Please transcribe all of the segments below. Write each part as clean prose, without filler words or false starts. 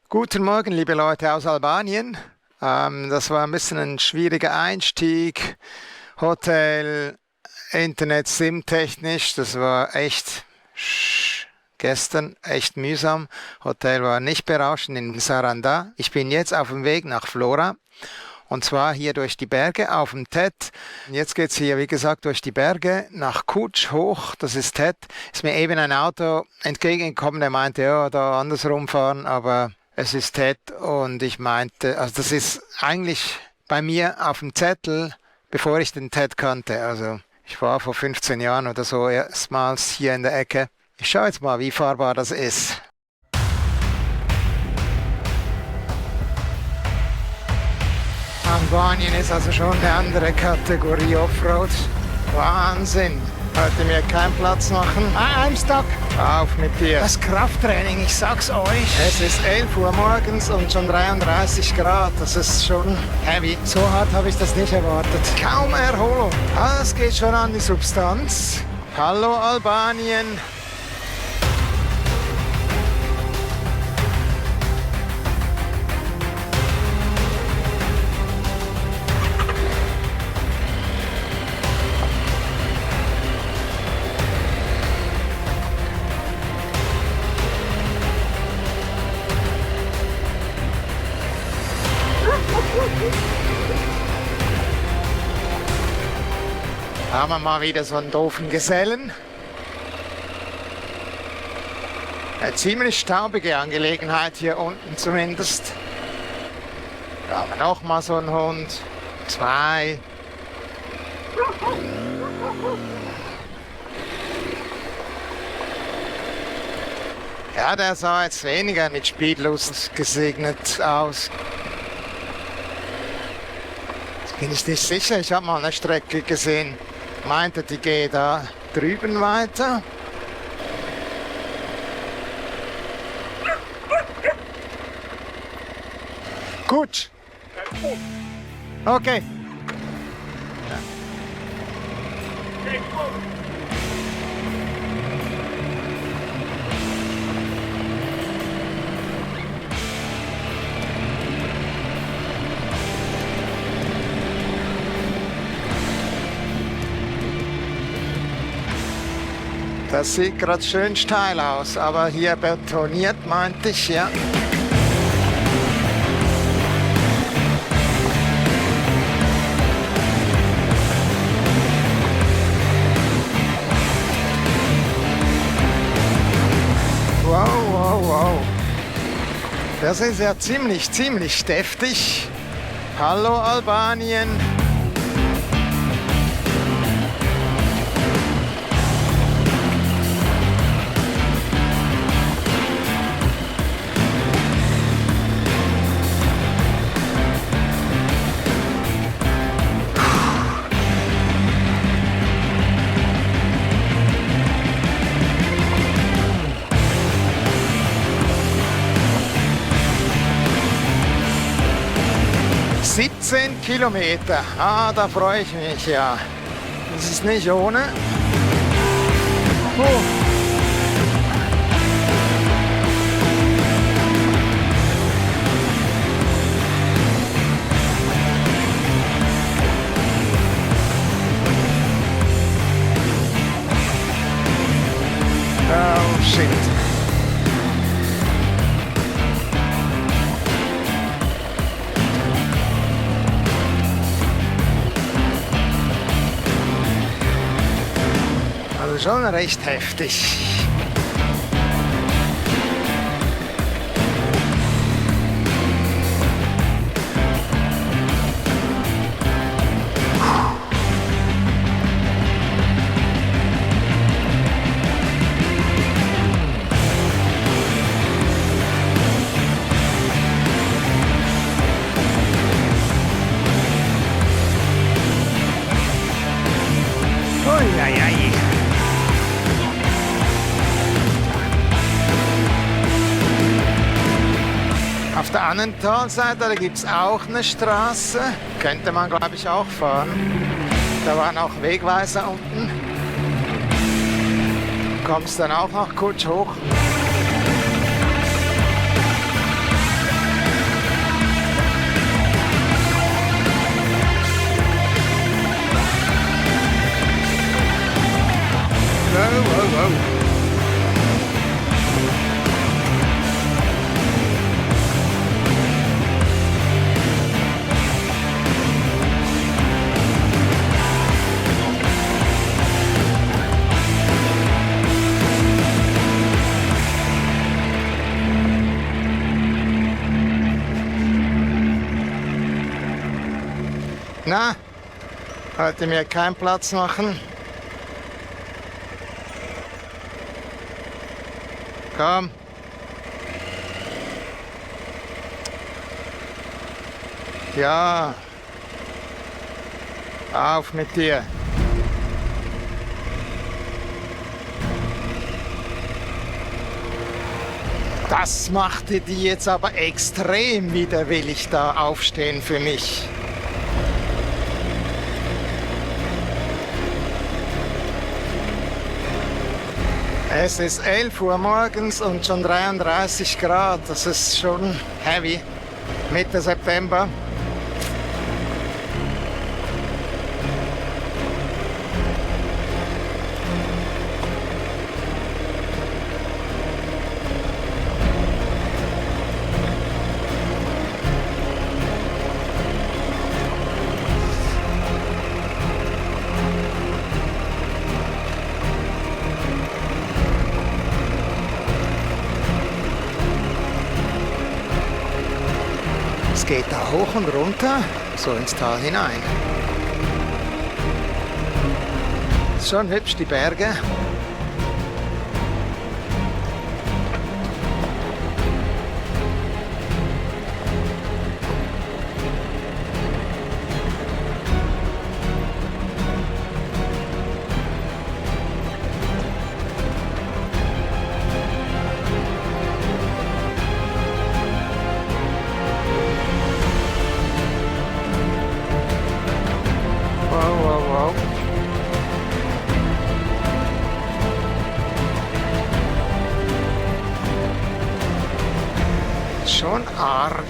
Guten Morgen, liebe Leute aus Albanien. Das war ein bisschen ein schwieriger Einstieg. Hotel, Internet, SIM-technisch, das war echt gestern echt mühsam. Hotel war nicht berauschend in Saranda. Ich bin jetzt auf dem Weg nach Flora. Und zwar hier durch die Berge auf dem Tet. Jetzt geht's hier, wie gesagt, durch die Berge nach Kutsch hoch. Das ist Tet. Ist mir eben ein Auto entgegengekommen, der meinte, ja, da andersrum fahren, aber es ist Tet. Und ich meinte, also das ist eigentlich bei mir auf dem Zettel, bevor ich den Tet kannte. Also ich war vor 15 Jahren oder so erstmals hier in der Ecke. Ich schaue jetzt mal, wie fahrbar das ist. Albanien ist also schon eine andere Kategorie Offroad. Wahnsinn. Heute mir keinen Platz machen. I'm stuck. Auf mit dir. Das Krafttraining, ich sag's euch. Es ist 11 Uhr morgens und schon 33 Grad. Das ist schon heavy. So hart habe ich das nicht erwartet. Kaum Erholung. Das geht schon an die Substanz. Hallo Albanien. Haben wir mal wieder so einen doofen Gesellen. Eine ziemlich staubige Angelegenheit hier unten zumindest. Da haben wir noch mal so einen Hund. 2. Ja, der sah jetzt weniger mit Spiellust gesegnet aus. Bin ich nicht sicher, ich habe mal eine Strecke gesehen, meinte, die geht da drüben weiter. Gut. Okay. Das sieht gerade schön steil aus, aber hier betoniert, meinte ich, ja. Wow, wow, wow. Das ist ja ziemlich deftig. Hallo Albanien. ...17 Kilometer. Da freue ich mich, ja. Das ist nicht ohne. Oh, shit. Schon recht heftig. Uiuiui. Auf der anderen Talseite, da gibt es auch eine Straße. Könnte man, glaube ich, auch fahren. Da waren auch Wegweiser unten. Kommst dann auch noch kurz hoch. Na, heute mir keinen Platz machen. Komm. Ja. Auf mit dir. Das machte die jetzt aber extrem widerwillig da aufstehen für mich. Es ist 11 Uhr morgens und schon 33 Grad. Das ist schon heavy. Mitte September. Es geht da hoch und runter, so ins Tal hinein. Ist schon hübsch, die Berge. Wow. Schon arg.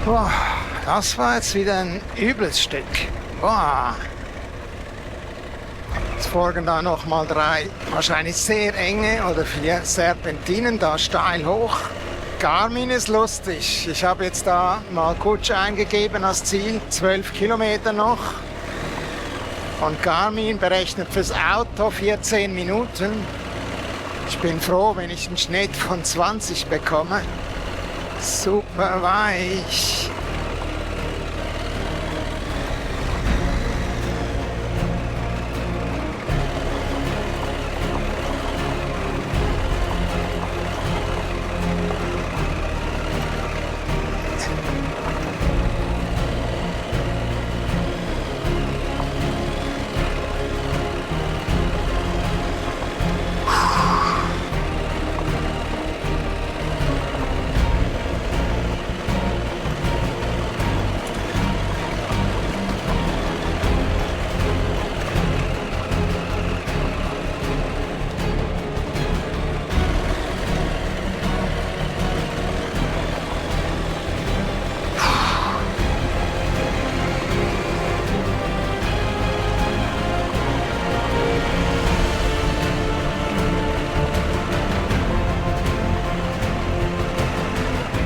Boah, das war jetzt wieder ein übles Stück. Boah. Jetzt folgen da nochmal 3 wahrscheinlich sehr enge oder 4 Serpentinen da steil hoch. Garmin ist lustig. Ich habe jetzt da mal Kutsch eingegeben als Ziel. 12 Kilometer noch. Und Garmin berechnet fürs Auto 14 Minuten. Ich bin froh, wenn ich einen Schnitt von 20 bekomme. Super weich.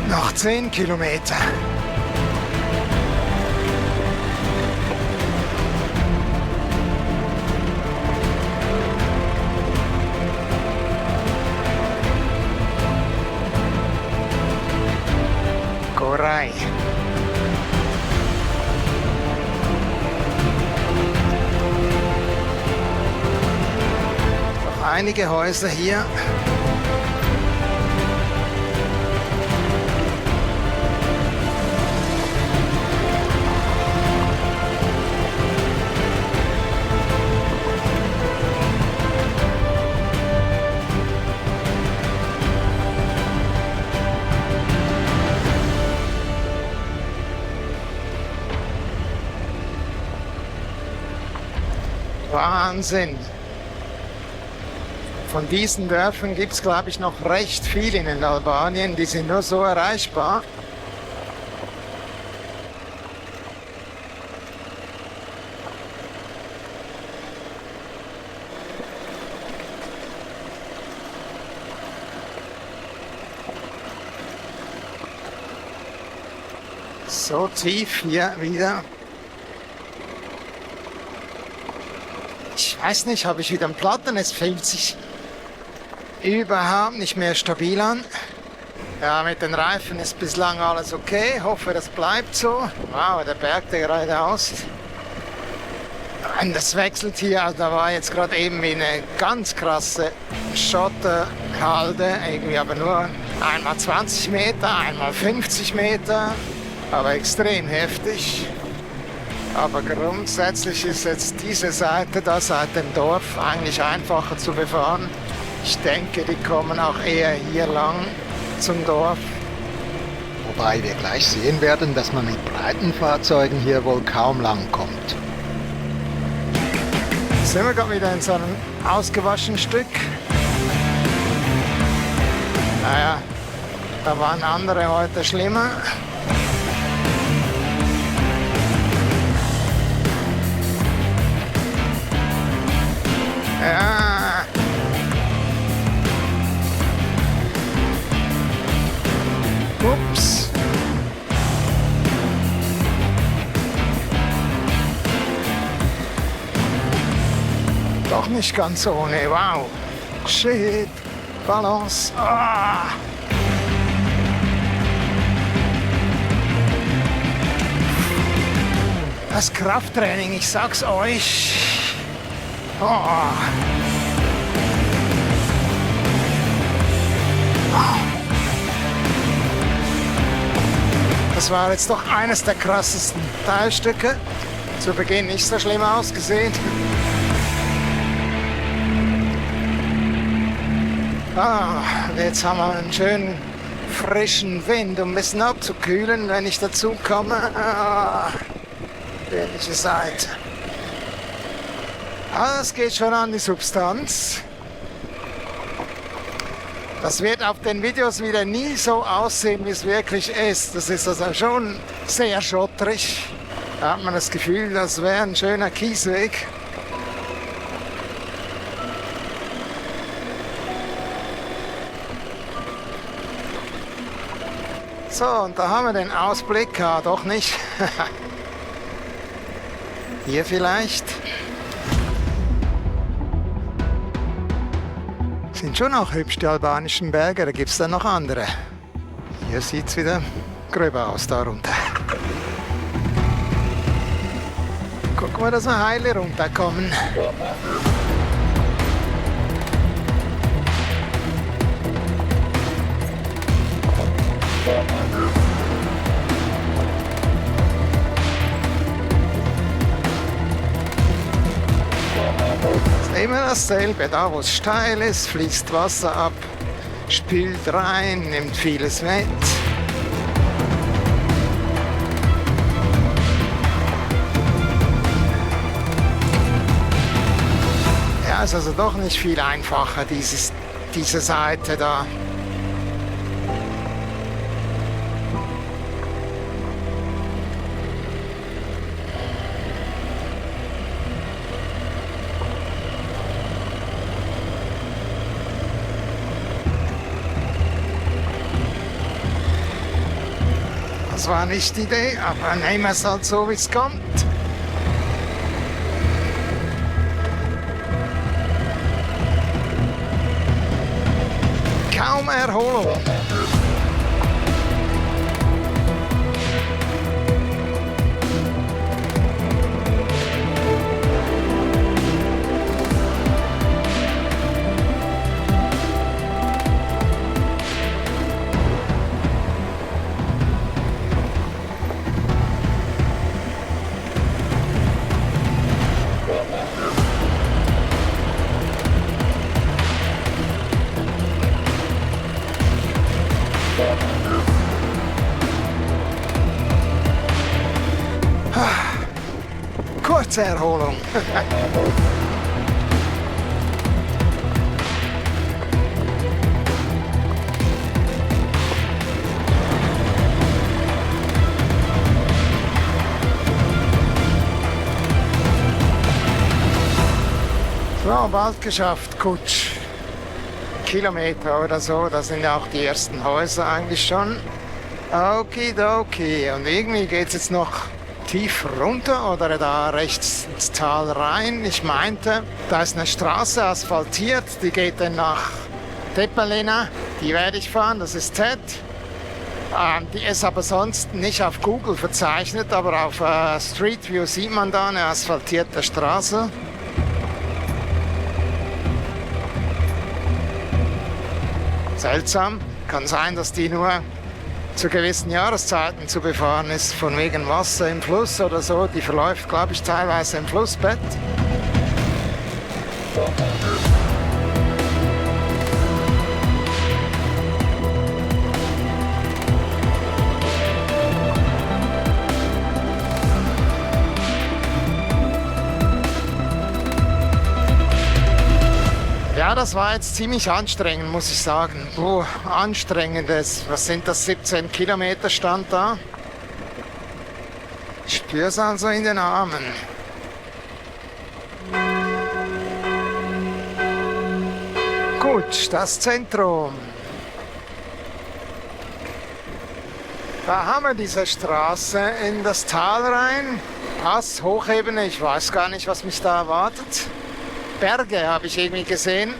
Noch 10 Kilometer. Gorai. Noch einige Häuser hier. Wahnsinn. Von diesen Dörfern gibt es, glaube ich, noch recht viele in Albanien. Die sind nur so erreichbar. So tief hier wieder. Ich weiß nicht, habe ich wieder einen Platten? Es fühlt sich überhaupt nicht mehr stabil an. Ja, mit den Reifen ist bislang alles okay. Hoffe, das bleibt so. Wow, der Berg, der geradeaus. Und das wechselt hier. Also da war jetzt gerade eben eine ganz krasse Schotterhalde. Irgendwie aber nur einmal 20 Meter, einmal 50 Meter. Aber extrem heftig. Aber grundsätzlich ist jetzt diese Seite da seit dem Dorf eigentlich einfacher zu befahren. Ich denke, die kommen auch eher hier lang zum Dorf. Wobei wir gleich sehen werden, dass man mit breiten Fahrzeugen hier wohl kaum lang kommt. Sind wir gerade wieder in so einem ausgewaschenen Stück. Naja, da waren andere heute schlimmer. Ja. Ups. Doch nicht ganz ohne. Wow. Shit. Balance. Ah. Das Krafttraining, ich sag's euch. Oh. Das war jetzt doch eines der krassesten Teilstücke. Zu Beginn nicht so schlimm ausgesehen. Jetzt haben wir einen schönen frischen Wind, um ein bisschen abzukühlen, wenn ich dazu komme. Welche Seite? Das geht schon an die Substanz. Das wird auf den Videos wieder nie so aussehen, wie es wirklich ist. Das ist also schon sehr schotterig. Da hat man das Gefühl, das wäre ein schöner Kiesweg. So, und da haben wir den Ausblick. Ja, doch nicht. Hier vielleicht. Sind schon auch hübsch, die albanischen Berge, da gibt es dann noch andere. Hier sieht es wieder gröber aus, da runter. Gucken wir, dass wir heile runterkommen. Immer dasselbe, da wo es steil ist, fließt Wasser ab, spült rein, nimmt vieles mit. Ja, ist also doch nicht viel einfacher, diese Seite da. Das war nicht die Idee, aber nehmen wir es halt so, wie es kommt. Kaum Erholung. Kurze Erholung. So, bald geschafft, Kutsch. Kilometer oder so, da sind ja auch die ersten Häuser eigentlich schon. Okidoki. Und irgendwie geht es jetzt noch tief runter oder da rechts ins Tal rein. Ich meinte, da ist eine Straße asphaltiert, die geht dann nach Teppelina. Die werde ich fahren, das ist Ted. Die ist aber sonst nicht auf Google verzeichnet, aber auf Street View sieht man da eine asphaltierte Straße. Seltsam, kann sein, dass die nur zu gewissen Jahreszeiten zu befahren ist, von wegen Wasser im Fluss oder so. Die verläuft, glaube ich, teilweise im Flussbett. Ja, das war jetzt ziemlich anstrengend, muss ich sagen. Anstrengendes. Was sind das, 17 Kilometer stand da? Ich spüre es also in den Armen. Gut, das Zentrum. Da haben wir diese Straße in das Tal rein. Pass, Hochebene, ich weiß gar nicht, was mich da erwartet. Berge habe ich irgendwie gesehen.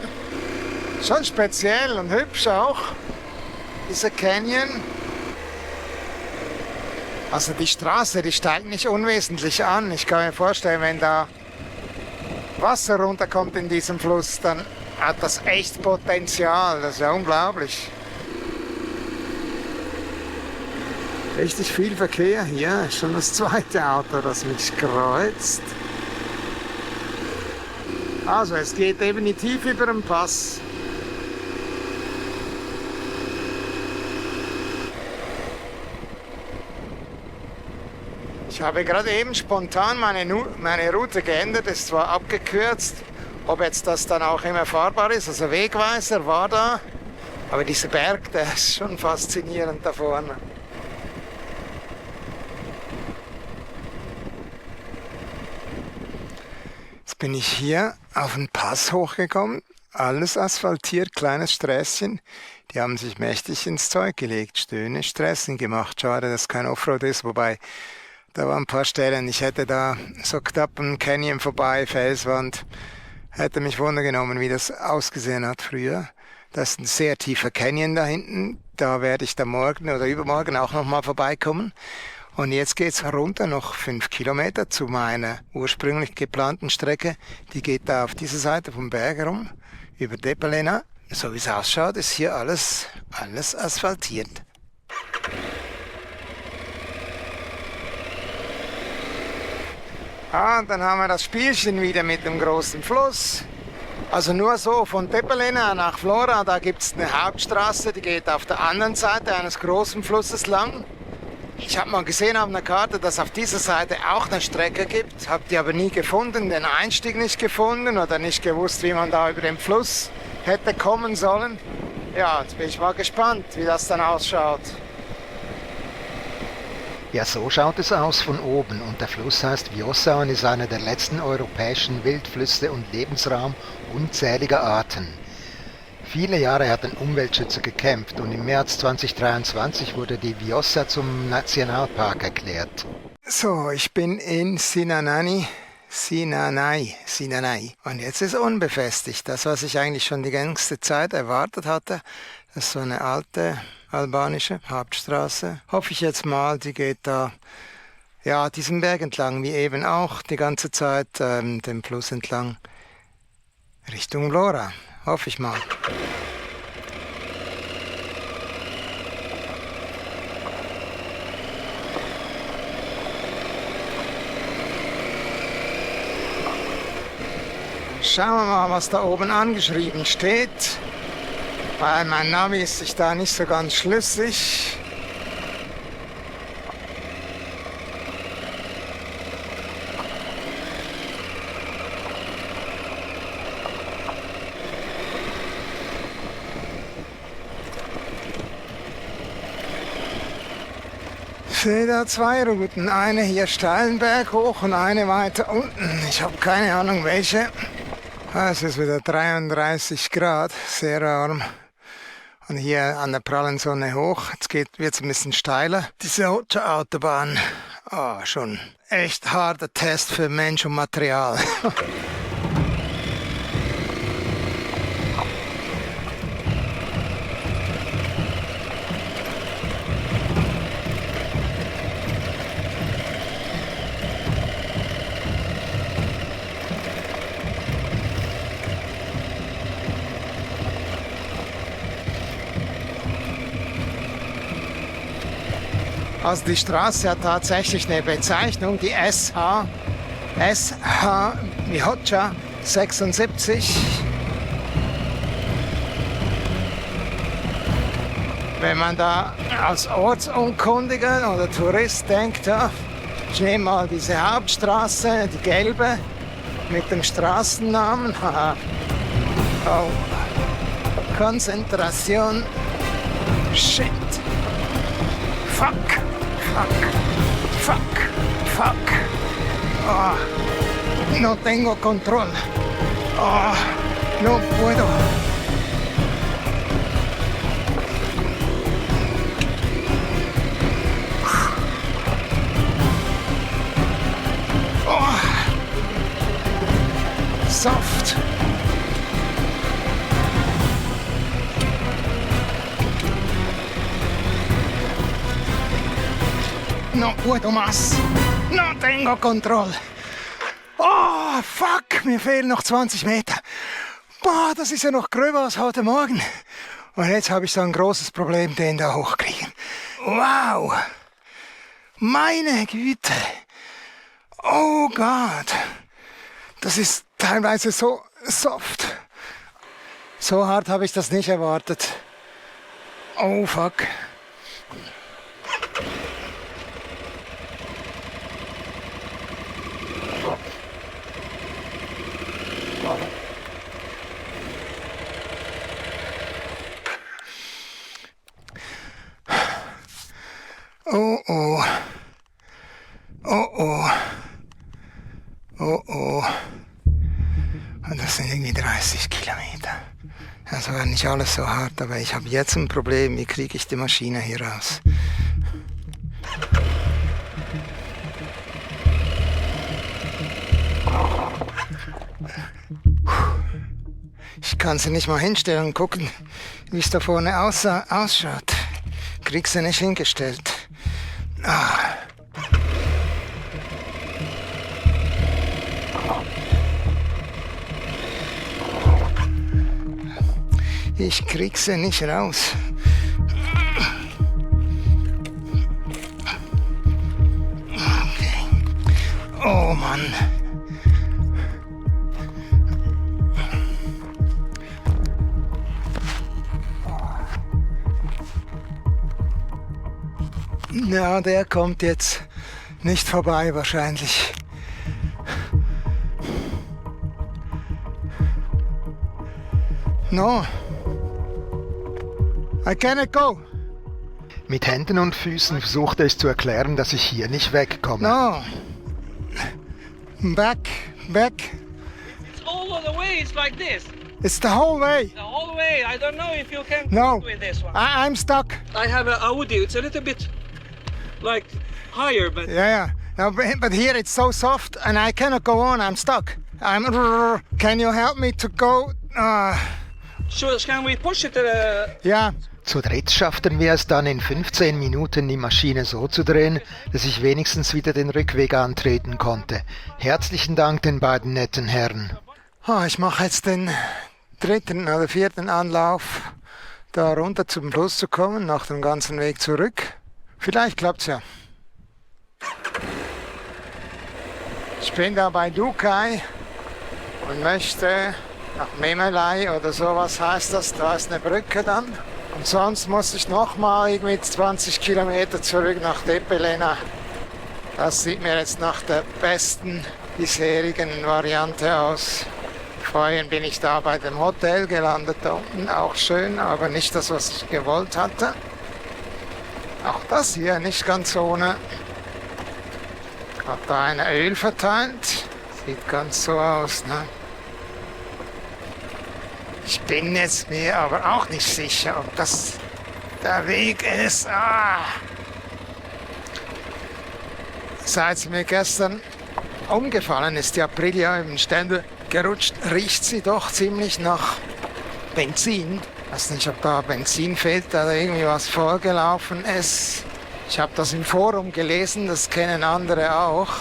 Schon speziell und hübsch auch, dieser Canyon. Also die Straße, die steigt nicht unwesentlich an. Ich kann mir vorstellen, wenn da Wasser runterkommt in diesem Fluss, dann hat das echt Potenzial. Das ist ja unglaublich. Richtig viel Verkehr hier. Ist schon das zweite Auto, das mich kreuzt. Also es geht definitiv über den Pass. Ich habe gerade eben spontan meine Route geändert, ist zwar abgekürzt, ob jetzt das dann auch immer fahrbar ist, also Wegweiser war da, aber dieser Berg, der ist schon faszinierend da vorne. Jetzt bin ich hier auf den Pass hochgekommen, alles asphaltiert, kleines Sträßchen. Die haben sich mächtig ins Zeug gelegt, schöne Straßen gemacht. Schade, dass kein Offroad ist, wobei da waren ein paar Stellen. Ich hätte da so knapp einen Canyon vorbei, Felswand. Hätte mich wundergenommen, wie das ausgesehen hat früher. Das ist ein sehr tiefer Canyon da hinten. Da werde ich dann morgen oder übermorgen auch nochmal vorbeikommen. Und jetzt geht's runter noch 5 Kilometer zu meiner ursprünglich geplanten Strecke. Die geht da auf dieser Seite vom Berg rum, über Teppelina. So wie es ausschaut, ist hier alles asphaltiert. Und dann haben wir das Spielchen wieder mit dem großen Fluss. Also nur so von Teppelina nach Flora, da gibt es eine Hauptstraße, die geht auf der anderen Seite eines großen Flusses lang. Ich habe mal gesehen auf einer Karte, dass es auf dieser Seite auch eine Strecke gibt, habe die aber nie gefunden, den Einstieg nicht gefunden oder nicht gewusst, wie man da über den Fluss hätte kommen sollen. Ja, jetzt bin ich mal gespannt, wie das dann ausschaut. Ja, so schaut es aus von oben und der Fluss heißt Vjosa und ist einer der letzten europäischen Wildflüsse und Lebensraum unzähliger Arten. Viele Jahre hatten Umweltschützer gekämpft und im März 2023 wurde die Vjosa zum Nationalpark erklärt. So, ich bin in Sinanai. Und jetzt ist unbefestigt. Das, was ich eigentlich schon die ganze Zeit erwartet hatte, das ist so eine alte albanische Hauptstraße. Hoffe ich jetzt mal, die geht da ja diesen Berg entlang, wie eben auch die ganze Zeit den Fluss entlang Richtung Vlora. Hoffe ich mal. Schauen wir mal, was da oben angeschrieben steht. Weil mein Navi ist sich da nicht so ganz schlüssig. Ich sehe da 2 Routen. Eine hier steilen Berg hoch und eine weiter unten. Ich habe keine Ahnung welche. Es ist wieder 33 Grad, sehr warm. Und hier an der prallen Sonne hoch. Jetzt wird es ein bisschen steiler. Diese Autobahn, schon echt harter Test für Mensch und Material. Also die Straße hat tatsächlich eine Bezeichnung, die SH wie Hotcha 76. Wenn man da als Ortsunkundiger oder Tourist denkt, ja, ich nehme mal diese Hauptstraße, die gelbe, mit dem Straßennamen. Oh. Konzentration. Shit. Fuck. No tengo control. No puedo. Soft. No puedo más. No tengo control. Oh, fuck, mir fehlen noch 20 Meter. Boah, das ist ja noch gröber als heute Morgen. Und jetzt habe ich so ein großes Problem, den da hochkriegen. Wow. Meine Güte. Oh Gott. Das ist teilweise so soft. So hart habe ich das nicht erwartet. Oh, fuck. Oh oh. Oh oh. Oh oh. Und das sind irgendwie 30 Kilometer. Also war nicht alles so hart, aber ich habe jetzt ein Problem. Wie kriege ich die Maschine hier raus? Ich kann sie nicht mal hinstellen und gucken, wie es da vorne ausschaut. Krieg sie nicht hingestellt. Ich krieg sie nicht raus. Okay. Oh Mann. Ja, der kommt jetzt nicht vorbei wahrscheinlich. No. I cannot go. Mit Händen und Füßen versuchte ich zu erklären, dass ich hier nicht wegkomme. No. Back. It's all of the way, it's like this. It's the whole way. The whole way, I don't know if you can No. with this one. I'm stuck. I have an Audi, it's a little bit like higher, but Yeah. No, but here it's so soft and I cannot go on. I'm stuck. Can you help me to go? so can we push it? Ja. Zu dritt schafften wir es dann in 15 Minuten, die Maschine so zu drehen, dass ich wenigstens wieder den Rückweg antreten konnte. Herzlichen Dank den beiden netten Herren. Ich mache jetzt den 3. oder 4. Anlauf, da runter zum Fluss zu kommen, nach dem ganzen Weg zurück. Vielleicht klappt's ja. Ich bin da bei Dukai und möchte nach Memelai oder sowas heißt das. Da ist eine Brücke dann. Und sonst muss ich nochmal irgendwie 20 Kilometer zurück nach Depelena. Das sieht mir jetzt nach der besten bisherigen Variante aus. Vorhin bin ich da bei dem Hotel gelandet, da unten auch schön, aber nicht das, was ich gewollt hatte. Auch das hier nicht ganz ohne. Hat da ein Öl verteilt. Sieht ganz so aus, ne? Ich bin jetzt mir aber auch nicht sicher, ob das der Weg ist. Seit mir gestern umgefallen ist, die Aprilia im Ständer gerutscht, riecht sie doch ziemlich nach Benzin. Ich weiß nicht, ob da Benzin fehlt oder irgendwie was vorgelaufen ist. Ich habe das im Forum gelesen, das kennen andere auch.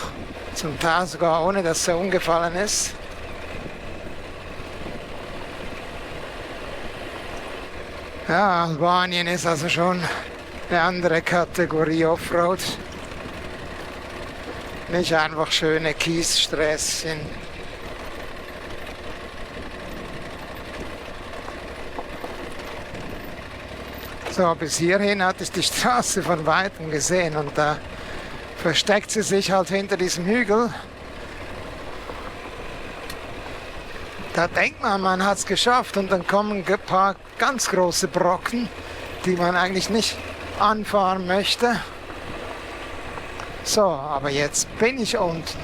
Zum Teil sogar ohne, dass er umgefallen ist. Ja, Albanien ist also schon eine andere Kategorie Offroad. Nicht einfach schöne Kiessträßchen. So, bis hierhin hatte ich die Straße von Weitem gesehen und da versteckt sie sich halt hinter diesem Hügel. Da denkt man hat es geschafft und dann kommen ein paar ganz große Brocken, die man eigentlich nicht anfahren möchte. So, aber jetzt bin ich unten.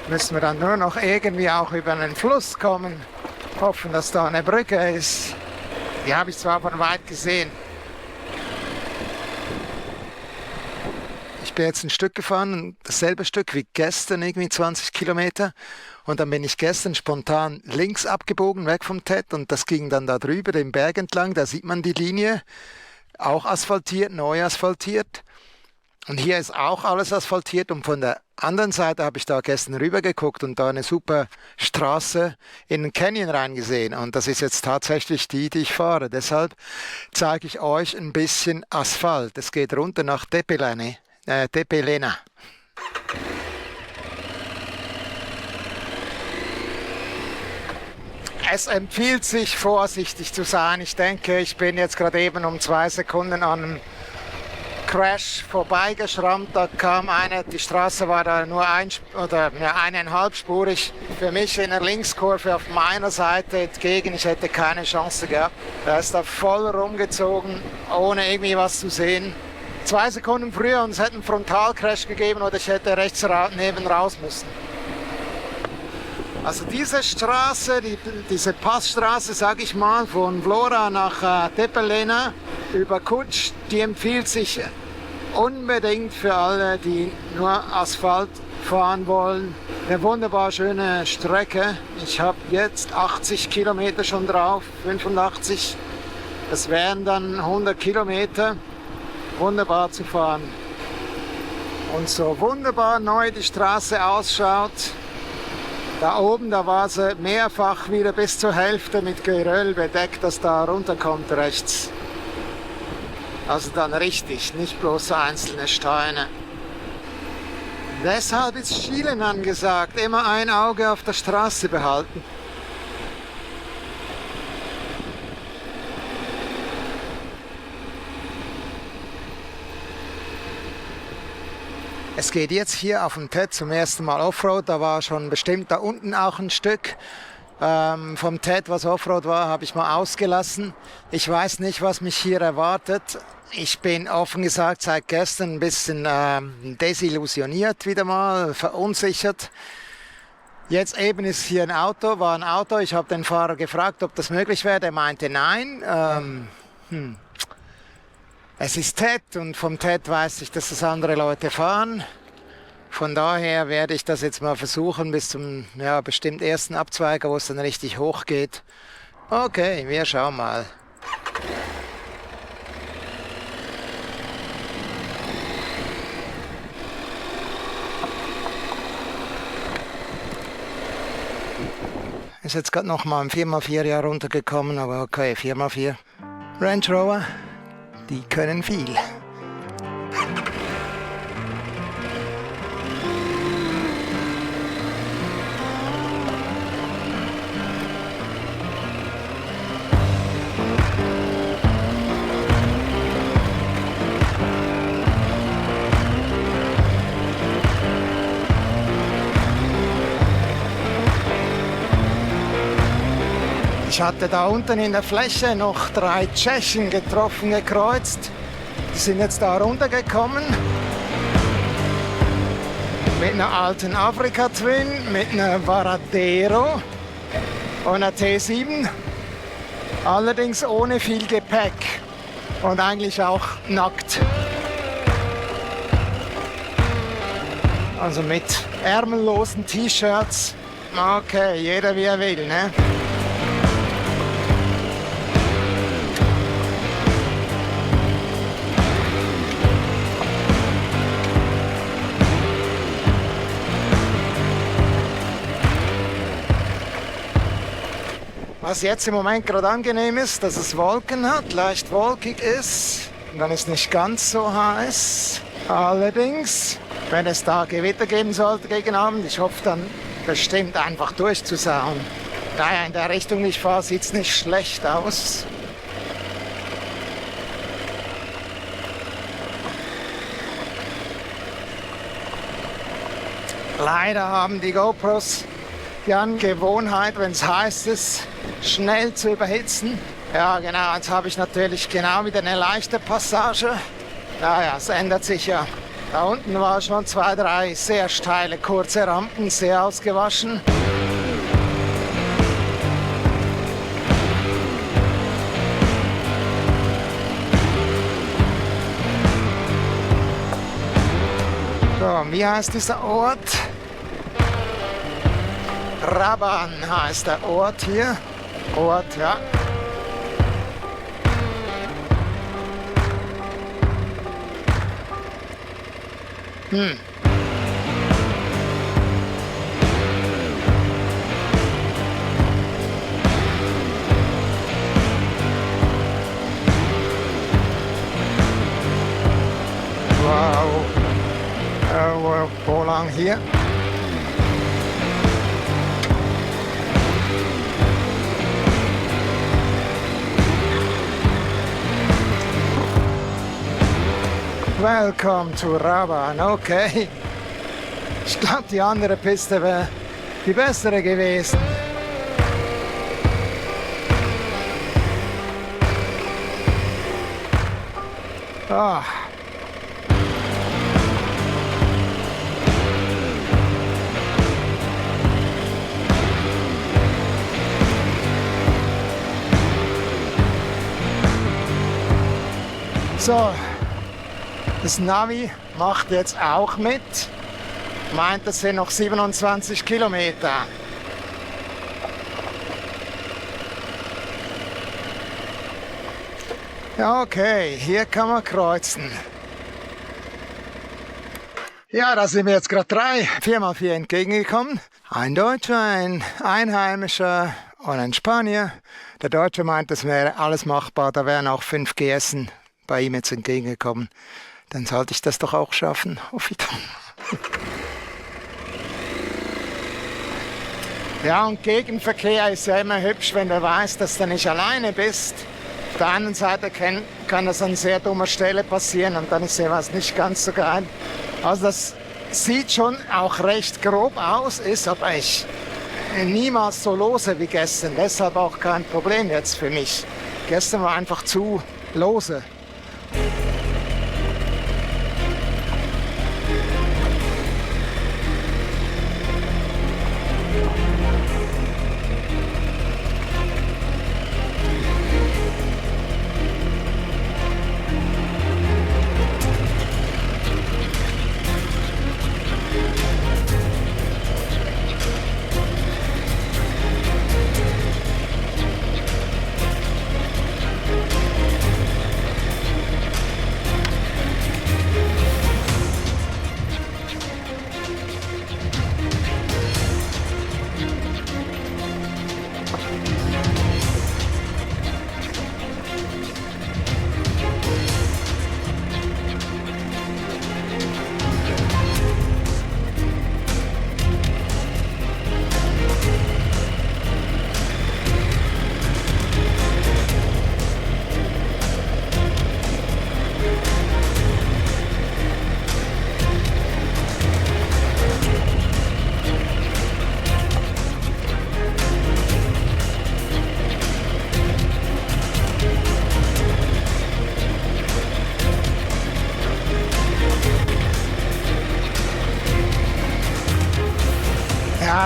Müssen wir dann nur noch irgendwie auch über einen Fluss kommen. Hoffen, dass da eine Brücke ist. Die habe ich zwar von weit gesehen. Ich bin jetzt ein Stück gefahren, dasselbe Stück wie gestern, irgendwie 20 Kilometer. Und dann bin ich gestern spontan links abgebogen, weg vom TED. Und das ging dann da drüber, den Berg entlang. Da sieht man die Linie. Auch asphaltiert, neu asphaltiert. Und hier ist auch alles asphaltiert. Und von der anderen Seite habe ich da gestern rüber geguckt und da eine super Straße in den Canyon reingesehen. Und das ist jetzt tatsächlich die ich fahre. Deshalb zeige ich euch ein bisschen Asphalt. Es geht runter nach Tepelena. Es empfiehlt sich, vorsichtig zu sein. Ich denke, ich bin jetzt gerade eben um 2 Sekunden an einem Crash vorbeigeschrammt. Da kam einer, die Straße war da nur eineinhalbspurig. Für mich in der Linkskurve auf meiner Seite entgegen. Ich hätte keine Chance gehabt. Er ist da voll rumgezogen, ohne irgendwie was zu sehen. 2 Sekunden früher und es hätte einen Frontalcrash gegeben oder ich hätte rechts neben raus müssen. Also diese Straße, diese Passstraße, sage ich mal, von Vlora nach Tepelena über Kutsch, die empfiehlt sich unbedingt für alle, die nur Asphalt fahren wollen. Eine wunderbar schöne Strecke. Ich habe jetzt 80 Kilometer schon drauf, 85. Das wären dann 100 Kilometer. Wunderbar zu fahren. Und so wunderbar neu die Straße ausschaut. Da oben, da war sie mehrfach wieder bis zur Hälfte mit Geröll bedeckt, das da runterkommt rechts. Also dann richtig, nicht bloß einzelne Steine. Deshalb ist Schielen angesagt, immer ein Auge auf der Straße behalten. Es geht jetzt hier auf dem TED zum ersten Mal Offroad. Da war schon bestimmt da unten auch ein Stück vom TED, was Offroad war, habe ich mal ausgelassen. Ich weiß nicht, was mich hier erwartet. Ich bin offen gesagt seit gestern ein bisschen desillusioniert wieder mal, verunsichert. Jetzt eben ist hier war ein Auto. Ich habe den Fahrer gefragt, ob das möglich wäre. Der meinte nein. Es ist TED und vom TED weiß ich, dass das andere Leute fahren. Von daher werde ich das jetzt mal versuchen bis zum bestimmt ersten Abzweiger, wo es dann richtig hoch geht. Okay, wir schauen mal. Ist jetzt gerade noch mal ein 4x4 Jahr runtergekommen, aber okay, 4x4. Range Rover. Die können viel. Ich hatte da unten in der Fläche noch 3 Tschechen gekreuzt. Die sind jetzt da runtergekommen. mit einer alten Afrika Twin, mit einer Varadero und einer T7. Allerdings ohne viel Gepäck und eigentlich auch nackt. Also mit ärmellosen T-Shirts. Okay, jeder wie er will, ne? Was jetzt im Moment gerade angenehm ist, dass es Wolken hat, leicht wolkig ist. Und dann ist nicht ganz so heiß. Allerdings, wenn es da Gewitter geben sollte gegen Abend, ich hoffe dann bestimmt einfach durchzusauen. Naja, in der Richtung, wie ich fahre, sieht es nicht schlecht aus. Leider haben die GoPros die Angewohnheit, wenn es heiß ist, schnell zu überhitzen. Ja genau, jetzt habe ich natürlich genau wieder eine leichte Passage. Naja, es ändert sich ja. Da unten war schon 2, 3 sehr steile, kurze Rampen, sehr ausgewaschen. So, wie heißt dieser Ort? Raban heißt der Ort hier. Ort, ja. Wow. Wo lang hier? Welcome to Raban, okay. Ich glaube, die andere Piste wäre die bessere gewesen. Ah. So. Das Navi macht jetzt auch mit. Meint, das sind noch 27 Kilometer. Ja, okay, hier kann man kreuzen. Ja, da sind mir jetzt gerade 3 4x4 entgegengekommen. Ein Deutscher, ein Einheimischer und ein Spanier. Der Deutsche meint, das wäre alles machbar, da wären auch 5 GSen bei ihm jetzt entgegengekommen. Dann sollte ich das doch auch schaffen. Hoffe ich doch. Ja, und Gegenverkehr ist ja immer hübsch, wenn du weißt, dass du nicht alleine bist. Auf der anderen Seite kann das an sehr dummer Stelle passieren und dann ist sowas nicht ganz so geil. Also das sieht schon auch recht grob aus, ist aber ich niemals so lose wie gestern. Deshalb auch kein Problem jetzt für mich. Gestern war einfach zu lose.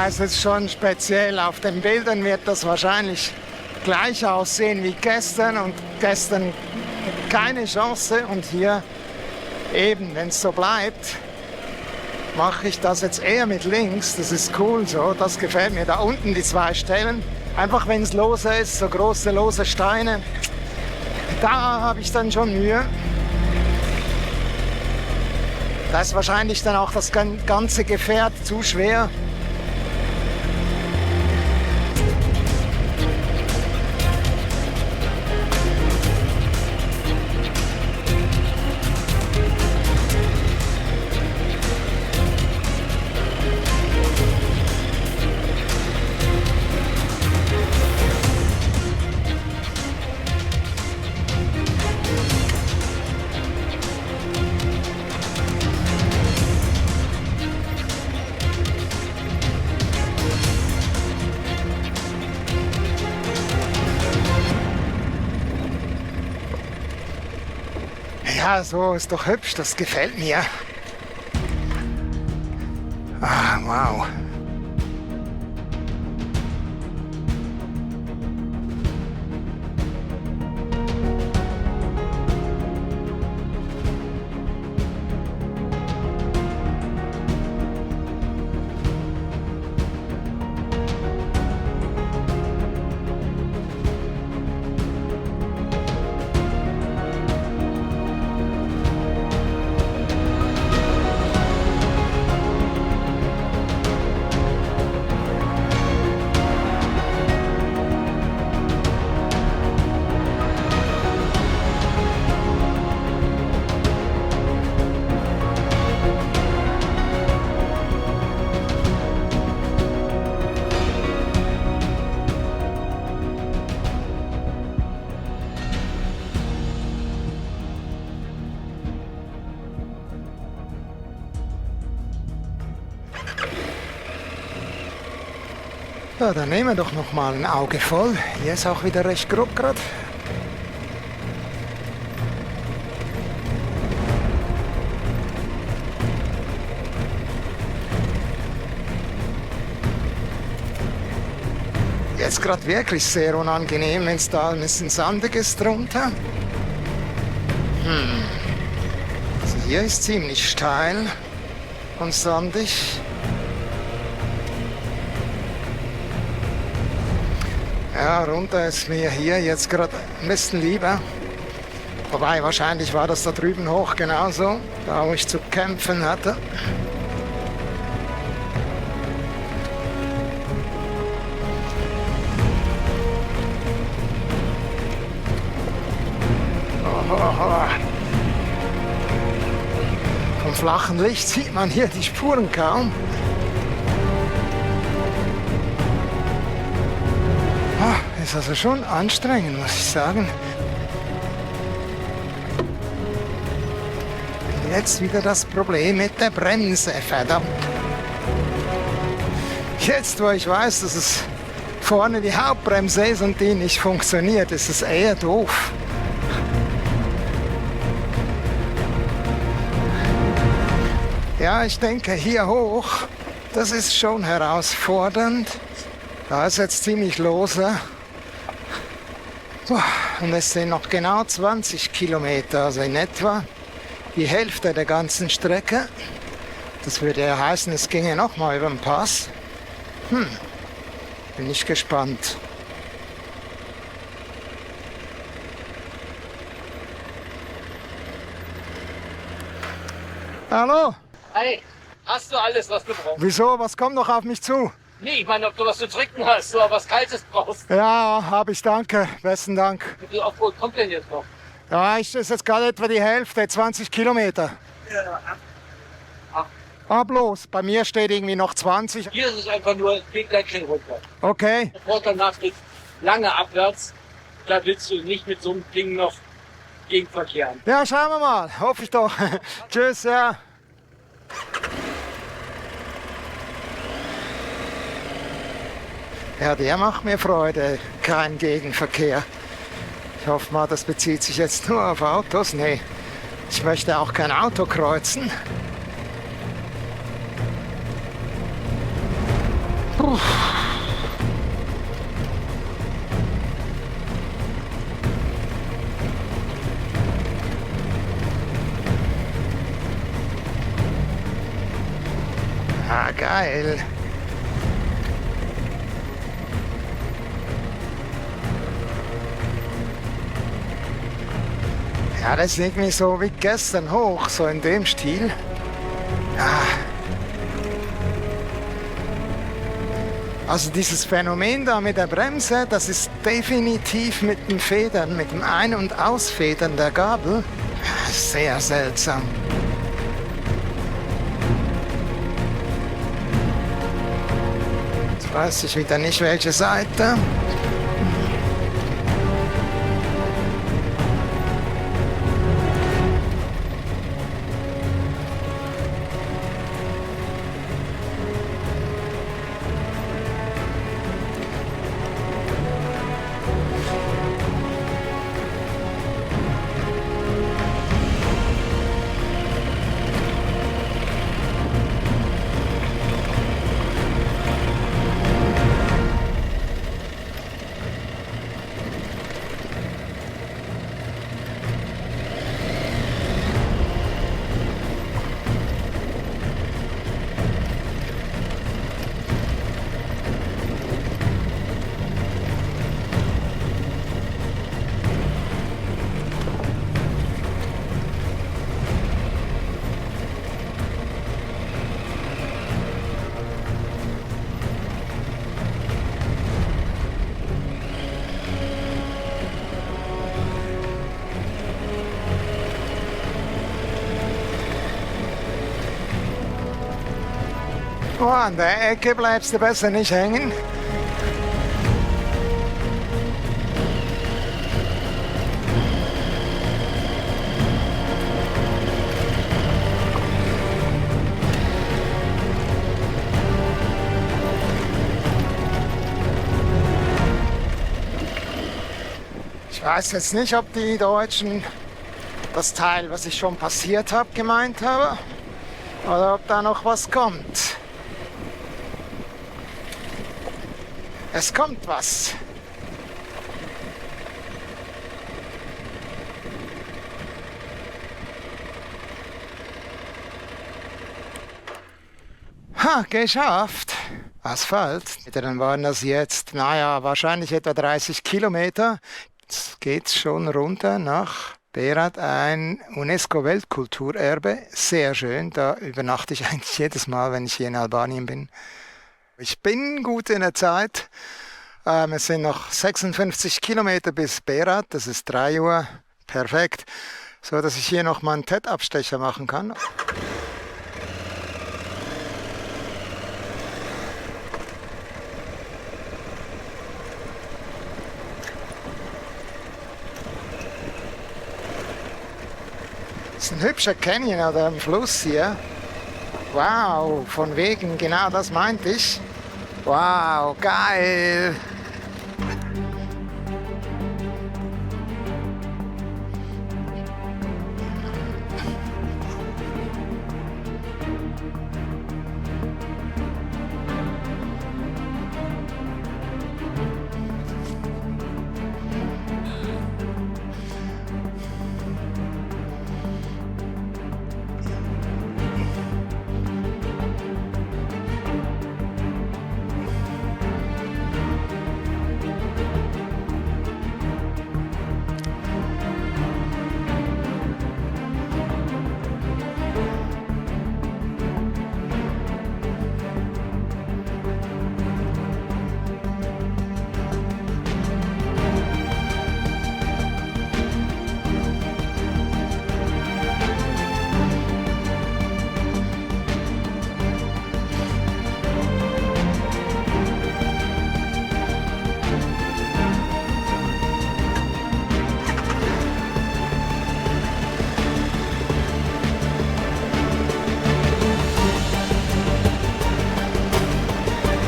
Ja, es ist schon speziell. Auf den Bildern wird das wahrscheinlich gleich aussehen wie gestern und gestern keine Chance. Und hier eben, wenn es so bleibt, mache ich das jetzt eher mit links. Das ist cool so, das gefällt mir. Da unten die 2 Stellen, einfach wenn es lose ist, so große lose Steine, da habe ich dann schon Mühe. Da ist wahrscheinlich dann auch das ganze Gefährt zu schwer. Ja, so ist doch hübsch, das gefällt mir. Ah, wow. Ja, dann nehmen wir doch noch mal ein Auge voll. Hier ist auch wieder recht grob gerade. Jetzt gerade wirklich sehr unangenehm, wenn es da ein bisschen sandig ist drunter. Also hier ist ziemlich steil und sandig. Ja, runter ist mir hier jetzt gerade ein bisschen lieber. Wobei, wahrscheinlich war das da drüben hoch genauso, da wo ich zu kämpfen hatte. Vom flachen Licht sieht man hier die Spuren kaum. Ist also schon anstrengend, muss ich sagen. Jetzt wieder das Problem mit der Bremse, verdammt. Jetzt, wo ich weiß, dass es vorne die Hauptbremse ist und die nicht funktioniert, ist es eher doof. Ja, ich denke, hier hoch, das ist schon herausfordernd. Da ist jetzt ziemlich lose. Und es sind noch genau 20 Kilometer, also in etwa die Hälfte der ganzen Strecke. Das würde ja heißen, es ginge noch mal über den Pass. Bin ich gespannt. Hallo? Hi, hast du alles, was du brauchst? Wieso? Was kommt noch auf mich zu? Nee, ich meine, ob du was zu trinken hast oder was Kaltes brauchst. Ja, habe ich, danke. Besten Dank. Wie viel Offroad kommt denn jetzt noch? Ja, ist jetzt gerade etwa die Hälfte, 20 Kilometer. Bloß, bei mir steht irgendwie noch 20. Hier ist es einfach nur, geht gleich schön runter. Okay. Sofort danach geht lange abwärts. Da willst du nicht mit so einem Ding noch gegenverkehren. Ja, schauen wir mal. Hoffe ich doch. Tschüss, ja. Ja, der macht mir Freude. Kein Gegenverkehr. Ich hoffe mal, das bezieht sich jetzt nur auf Autos. Nee, ich möchte auch kein Auto kreuzen. Puh. Ah, geil. Ja, das ist irgendwie so wie gestern hoch, so in dem Stil. Ah. Also dieses Phänomen da mit der Bremse, das ist definitiv mit den Federn, mit dem Ein- und Ausfedern der Gabel sehr seltsam. Jetzt weiß ich wieder nicht, welche Seite. Oh, an der Ecke bleibst du besser nicht hängen. Ich weiß jetzt nicht, ob die Deutschen das Teil, was ich schon passiert habe, gemeint haben, oder ob da noch was kommt. Es kommt was. Ha, geschafft. Asphalt. Dann waren das jetzt, naja, wahrscheinlich etwa 30 Kilometer. Jetzt geht's schon runter nach Berat, ein UNESCO-Weltkulturerbe. Sehr schön. Da übernachte ich eigentlich jedes Mal, wenn ich hier in Albanien bin. Ich bin gut in der Zeit. Es sind noch 56 Kilometer bis Berat. Das ist 3 Uhr. Perfekt. So, dass ich hier noch mal einen TED-Abstecher machen kann. Das ist ein hübscher Canyon oder ein Fluss hier. Wow, von wegen, genau das meinte ich. Wow, geil.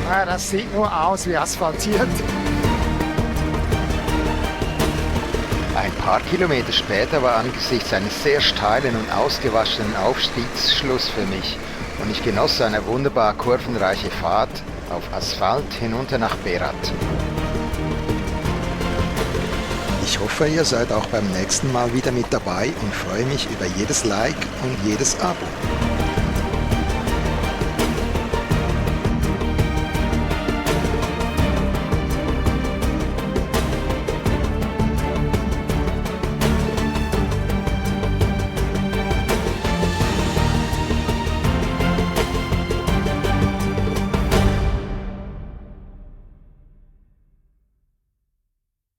Ja, das sieht nur aus wie asphaltiert. Ein paar Kilometer später war angesichts eines sehr steilen und ausgewaschenen Aufstiegs Schluss für mich und ich genoss eine wunderbar kurvenreiche Fahrt auf Asphalt hinunter nach Berat. Ich hoffe, ihr seid auch beim nächsten Mal wieder mit dabei und freue mich über jedes Like und jedes Abo.